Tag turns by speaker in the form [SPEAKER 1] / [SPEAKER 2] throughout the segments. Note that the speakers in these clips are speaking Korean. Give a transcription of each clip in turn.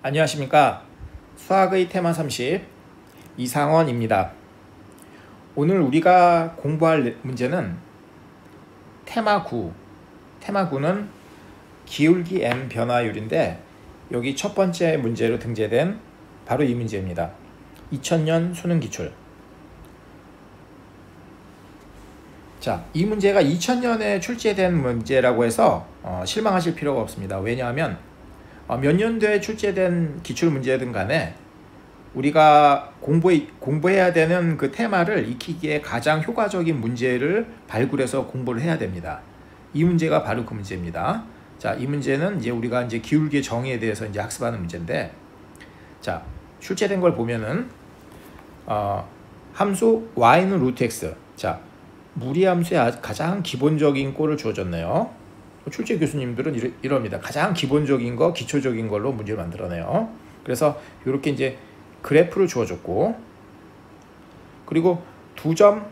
[SPEAKER 1] 안녕하십니까. 수학의 테마 30 이상원입니다. 오늘 우리가 공부할 문제는 테마 9. 테마 9는 기울기 m 변화율인데 여기 첫 번째 문제로 등재된 바로 이 문제입니다. 2000년 수능 기출. 자, 이 문제가 2000년에 출제된 문제라고 해서 실망하실 필요가 없습니다. 왜냐하면 몇 년도에 출제된 기출 문제든 간에 우리가 공부해야 되는 그 테마를 익히기에 가장 효과적인 문제를 발굴해서 공부를 해야 됩니다. 이 문제가 바로 그 문제입니다. 자, 이 문제는 이제 우리가 이제 기울기의 정의에 대해서 이제 학습하는 문제인데, 자, 출제된 걸 보면은 함수 y는 루트 x. 자, 무리함수의 가장 기본적인 꼴을 주어졌네요. 출제 교수님들은 이럽니다. 가장 기본적인 거, 기초적인 걸로 문제를 만들어내요. 그래서 이렇게 이제 그래프를 주어줬고, 그리고 두 점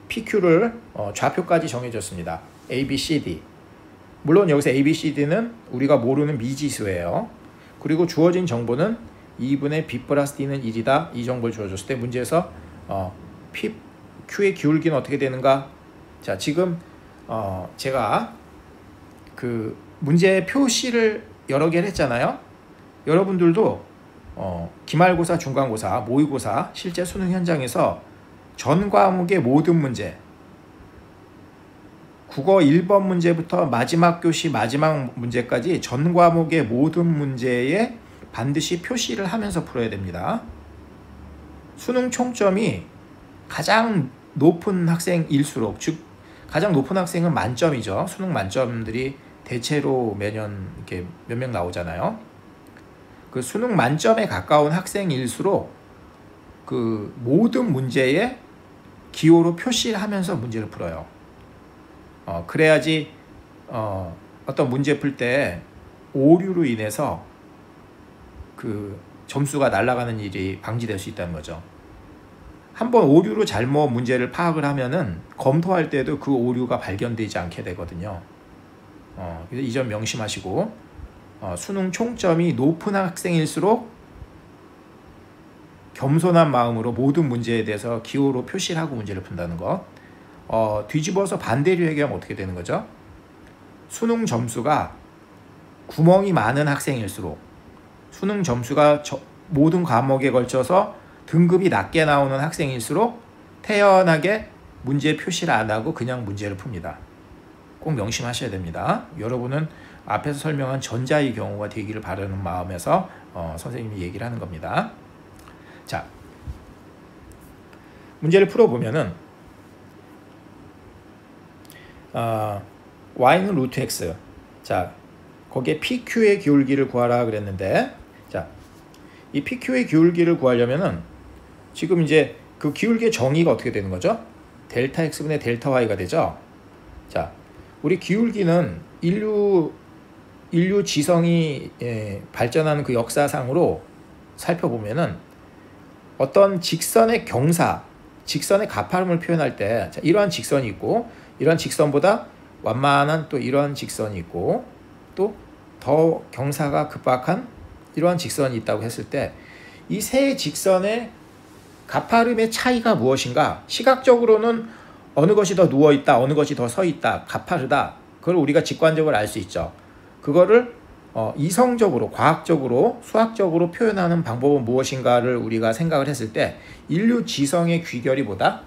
[SPEAKER 1] PQ를 좌표까지 정해줬습니다. A, B, C, D. 물론 여기서 A, B, C, D는 우리가 모르는 미지수예요. 그리고 주어진 정보는 2분의 B 플러스 D는 1이다. 이 정보를 주어줬을 때 문제에서 Q의 기울기는 어떻게 되는가? 자, 지금 제가 그 문제 표시를 여러 개를 했잖아요. 여러분들도 기말고사, 중간고사, 모의고사, 실제 수능 현장에서 전 과목의 모든 문제, 국어 1번 문제부터 마지막 교시 마지막 문제까지 전 과목의 모든 문제에 반드시 표시를 하면서 풀어야 됩니다. 수능 총점이 가장 높은 학생일수록, 즉 가장 높은 학생은 만점이죠. 수능 만점들이 대체로 매년 이렇게 몇 명 나오잖아요. 그 수능 만점에 가까운 학생일수록 그 모든 문제에 기호로 표시를 하면서 문제를 풀어요. 그래야지 어떤 문제 풀 때 오류로 인해서 그 점수가 날아가는 일이 방지될 수 있다는 거죠. 한번 오류로 잘못 문제를 파악을 하면은 검토할 때도 그 오류가 발견되지 않게 되거든요. 그래서 이 점 명심하시고, 수능 총점이 높은 학생일수록 겸손한 마음으로 모든 문제에 대해서 기호로 표시를 하고 문제를 푼다는 것. 뒤집어서 반대로 얘기하면 어떻게 되는 거죠? 수능 점수가 구멍이 많은 학생일수록, 수능 점수가 모든 과목에 걸쳐서 등급이 낮게 나오는 학생일수록 태연하게 문제 표시를 안 하고 그냥 문제를 풉니다. 꼭 명심하셔야 됩니다. 여러분은 앞에서 설명한 전자의 경우가 되기를 바라는 마음에서 선생님이 얘기를 하는 겁니다. 자, 문제를 풀어보면은 y는 루트 x. 자, 거기에 PQ의 기울기를 구하라 그랬는데, 자, 이 PQ의 기울기를 구하려면은 지금 이제 그 기울기의 정의가 어떻게 되는 거죠? 델타 x분의 델타 y가 되죠. 자, 우리 기울기는 인류 지성이 발전하는 그 역사상으로 살펴보면은 어떤 직선의 경사, 직선의 가파름을 표현할 때, 자, 이러한 직선이 있고, 이러한 직선보다 완만한 또 이러한 직선이 있고, 또 더 경사가 급박한 이러한 직선이 있다고 했을 때, 이 세 직선의 가파름의 차이가 무엇인가? 시각적으로는 어느 것이 더 누워있다, 어느 것이 더 서있다, 가파르다. 그걸 우리가 직관적으로 알 수 있죠. 그거를 이성적으로, 과학적으로, 수학적으로 표현하는 방법은 무엇인가를 우리가 생각을 했을 때, 인류 지성의 귀결이 뭐다?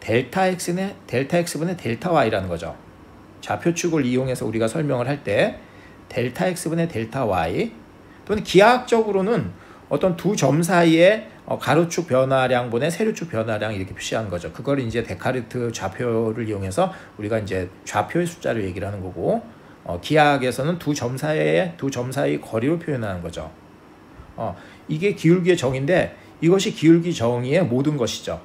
[SPEAKER 1] 델타 x분의 델타 y라는 거죠. 좌표축을 이용해서 우리가 설명을 할 때 델타 x분의 델타 y, 또는 기하학적으로는 어떤 두 점 사이에 가로축 변화량분의 세로축 변화량 이렇게 표시하는 거죠. 그걸 이제 데카르트 좌표를 이용해서 우리가 이제 좌표의 숫자를 얘기를 하는 거고, 기하학에서는 두 점 사이의 거리로 표현하는 거죠. 이게 기울기의 정의인데, 이것이 기울기 정의의 모든 것이죠.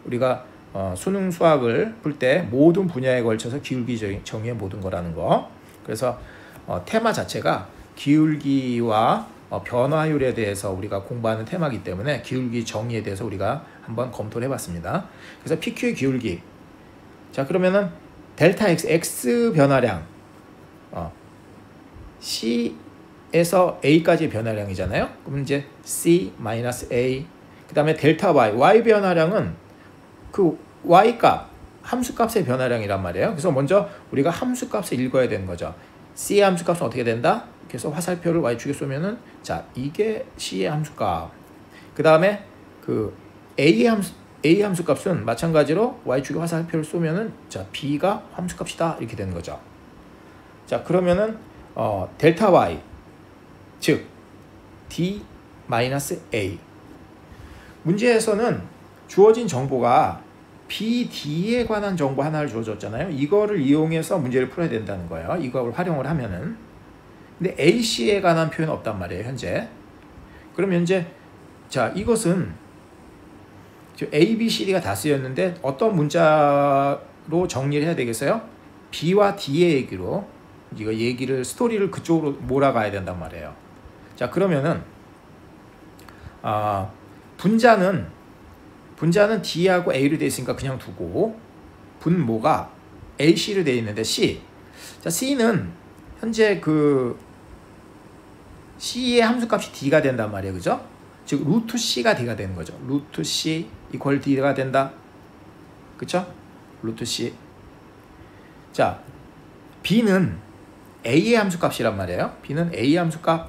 [SPEAKER 1] 우리가 수능 수학을 풀 때 모든 분야에 걸쳐서 기울기 정의의 모든 거라는 거. 그래서 테마 자체가 기울기와 변화율에 대해서 우리가 공부하는 테마이기 때문에 기울기 정의에 대해서 우리가 한번 검토를 해봤습니다. 그래서 PQ의 기울기. 자, 그러면은 델타 x, x 변화량 C에서 A까지 변화량이잖아요. 그럼 이제 C-A, 그 다음에 델타 Y 변화량은 그 Y 값, 함수값의 변화량이란 말이에요. 그래서 먼저 우리가 함수값을 읽어야 되는 거죠. C의 함수값은 어떻게 된다? 그래서 화살표를 Y축에 쏘면은, 자, 이게 C의 함수값. 그 다음에 그 A 함수값은 마찬가지로 Y축에 화살표를 쏘면은, 자, B가 함수값이다. 이렇게 되는 거죠. 자, 그러면은 델타 Y, 즉 D-A. 문제에서는 주어진 정보가 BD에 관한 정보 하나를 주어졌잖아요. 이거를 이용해서 문제를 풀어야 된다는 거예요. 이걸 활용을 하면은. 근데 AC에 관한 표현은 없단 말이에요, 현재. 그러면 이제, 자, 이것은 A, B, C, D가 다 쓰였는데 어떤 문자로 정리를 해야 되겠어요? B와 D의 얘기로, 이거 스토리를 그쪽으로 몰아가야 된단 말이에요. 자, 그러면은 분자는 D하고 A로 되어 있으니까 그냥 두고, 분모가 AC로 되어 있는데 C. 자, C는 현재 그 C의 함수값이 D가 된단 말이에요. 그죠? 즉 루트 C가 D가 되는 거죠. 루트 C 이퀄 D가 된다. 그쵸? 루트 C. 자, B는 A의 함수값이란 말이에요. B는 A의 함수값.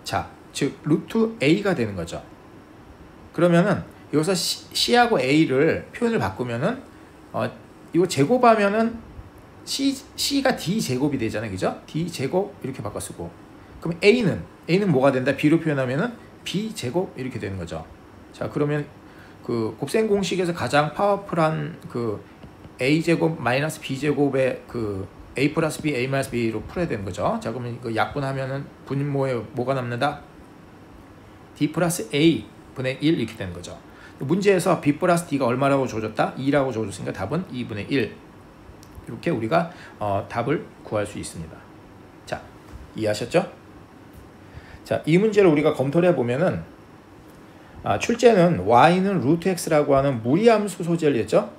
[SPEAKER 1] 자, 즉 루트 A가 되는 거죠. 그러면은 여기서 C하고 A를 표현을 바꾸면은 이거 제곱하면은 C가 D 제곱이 되잖아요. 그죠? D 제곱 이렇게 바꿔 쓰고, 그럼 A는 뭐가 된다? B로 표현하면은 B 제곱 이렇게 되는 거죠. 자, 그러면 그 곱셈 공식에서 가장 파워풀한 그 A 제곱 마이너스 B 제곱의 그 A 플러스 B, A 마이너스 B로 풀어야 되는 거죠. 자, 그러면 이거 약분하면은 분모에 뭐가 남는다? D 플러스 A 분의 1 이렇게 되는 거죠. 문제에서 B 플러스 D가 얼마라고 줘줬다? 2라고 줘줬으니까 답은 2분의 1. 이렇게 우리가 답을 구할 수 있습니다. 자, 이해하셨죠? 자, 이 문제를 우리가 검토를 해보면은, 출제는 Y는 루트 X라고 하는 무리함수 소재를 했죠?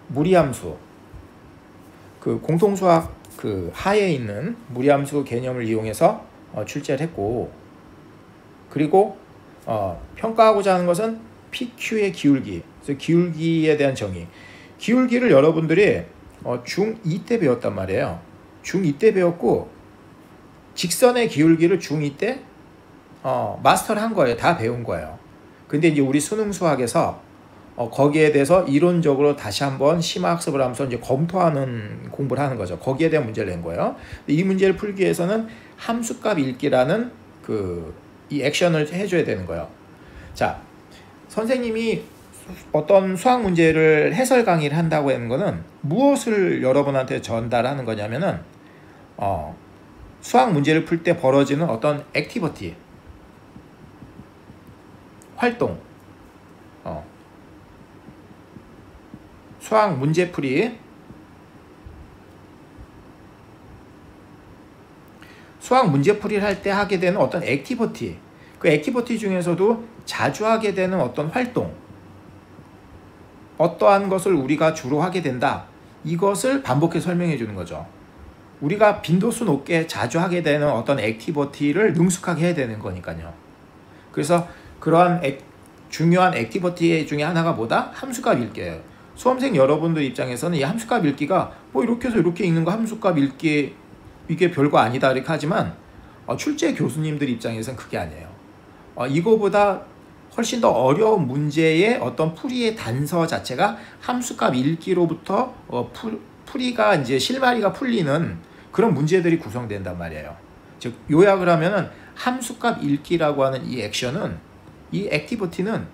[SPEAKER 1] 무리함수. 그 공통수학 그 하에 있는 무리함수 개념을 이용해서 출제를 했고, 그리고 평가하고자 하는 것은 PQ의 기울기, 그래서 기울기에 대한 정의. 기울기를 여러분들이 중2 때 배웠단 말이에요. 중2 때 배웠고, 직선의 기울기를 중2 때 마스터를 한 거예요. 다 배운 거예요. 근데 이제 우리 수능 수학에서 거기에 대해서 이론적으로 다시 한번 심화학습을 하면서 이제 검토하는 공부를 하는 거죠. 거기에 대한 문제를 낸 거예요. 이 문제를 풀기 위해서는 함수값 읽기라는 이 액션을 해줘야 되는 거예요. 자, 선생님이 어떤 수학 문제를 해설 강의를 한다고 하는 거는 무엇을 여러분한테 전달하는 거냐면은 수학 문제를 풀 때 벌어지는 어떤 액티비티, 활동, 수학 문제풀이, 수학 문제풀이를 할 때 하게 되는 어떤 액티비티, 그 액티비티 중에서도 자주 하게 되는 어떤 활동, 어떠한 것을 우리가 주로 하게 된다, 이것을 반복해 설명해 주는 거죠. 우리가 빈도수 높게 자주 하게 되는 어떤 액티비티를 능숙하게 해야 되는 거니까요. 그래서 그러한 중요한 액티비티 중에 하나가 뭐다? 함수값 읽기예요. 수험생 여러분들 입장에서는 이 함수값 읽기가 뭐 이렇게 해서 이렇게 읽는 거 함수값 읽기 이게 별거 아니다 이렇게 하지만 출제 교수님들 입장에서는 그게 아니에요. 이거보다 훨씬 더 어려운 문제의 어떤 풀이의 단서 자체가 함수값 읽기로부터 풀이가 이제 실마리가 풀리는 그런 문제들이 구성된단 말이에요. 즉 요약을 하면은 함수값 읽기라고 하는 이 액션은, 이 액티비티는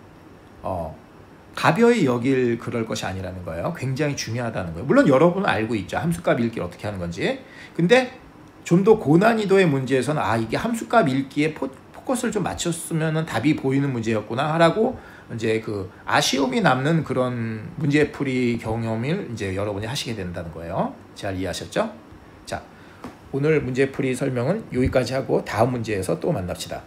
[SPEAKER 1] 가벼이 여길 그럴 것이 아니라는 거예요. 굉장히 중요하다는 거예요. 물론 여러분은 알고 있죠. 함수값 읽기를 어떻게 하는 건지. 근데 좀 더 고난이도의 문제에서는 이게 함수값 읽기에 포커스를 좀 맞췄으면 답이 보이는 문제였구나 하라고 이제 그 아쉬움이 남는 그런 문제풀이 경험을 이제 여러분이 하시게 된다는 거예요. 잘 이해하셨죠? 자, 오늘 문제풀이 설명은 여기까지 하고 다음 문제에서 또 만납시다.